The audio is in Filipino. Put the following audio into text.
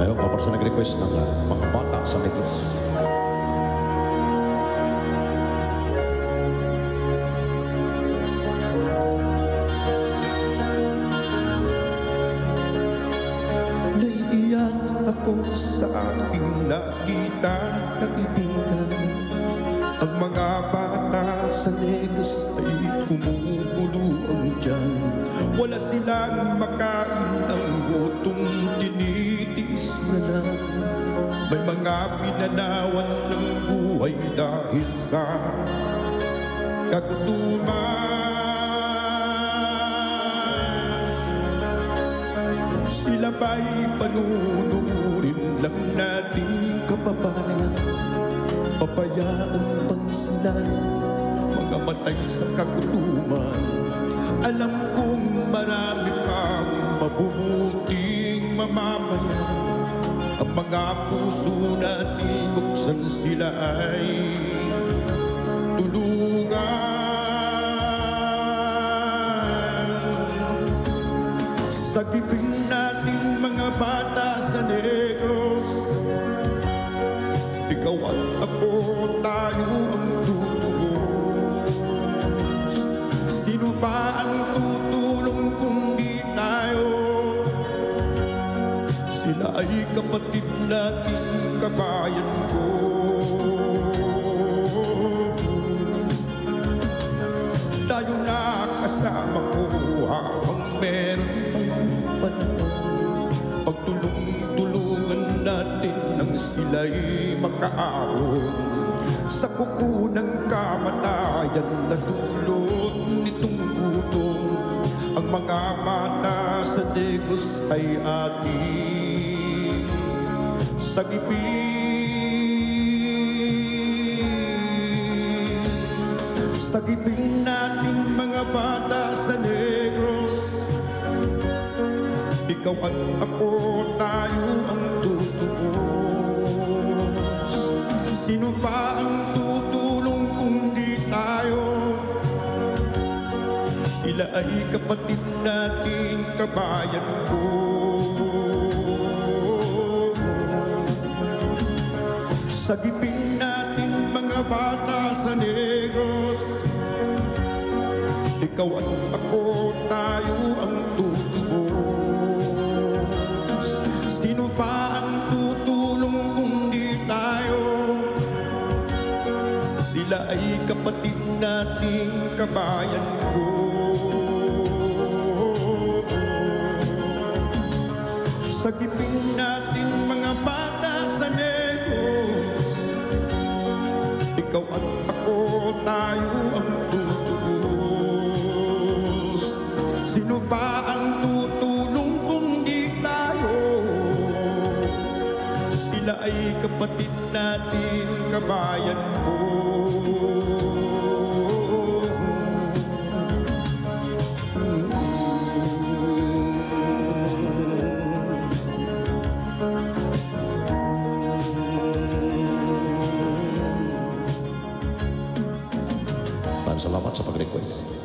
Ayun, para sa nag-request ng mga bata sa Negros. Naiiyak ako sa aking nakita kaibigan. Ang mga bata sa Negros ay kumubuluang dyan. Wala silang makain, ang gutom tinitiis na lang. May mga pinanawan ng buhay dahil sa kagutuman. Sila ba'y panunurin lang nating kababayan? Papayaan bang sila mga matay sa kagutuman? Alam kong marami pang mabubuting mamamayan. Ang mga puso natin buksan sila ay tulungan. Sagipin natin mga bata sa Negros. Ikaw at ako, tayo ang tutubos. Sino ba ang tutulong kung di tayo? Sila ay kapatid natin, kabayan ko. Tayo na kasama ko habang meron pang panahon. Pagtulong-tulungan natin nang sila'y makaahon sa kuko ng kamatayan na dulot nitong gutom. Ang mga mata sa Negros ay ating sagipin. Sagipin natin mga bata sa Negros. Ikaw at ako, tayo ang tutubos. Sino pa ang tutulong kung di tayo? Sila ay kapatid natin, kabayan ko. Sagipin natin mga bata sa Negros. Ikaw at ako, tayo ang tutubos. Sino pa ang tutulong kung di tayo? Sila ay kapatid nating kabayan ko. Sagipin natin mga bata sa Negros. Ikaw at ako, tayo ang tutubos. Sino ba ang tutulong kung di tayo? Sila ay kapatid natin, kabayan ko. Salamat sa pag-request.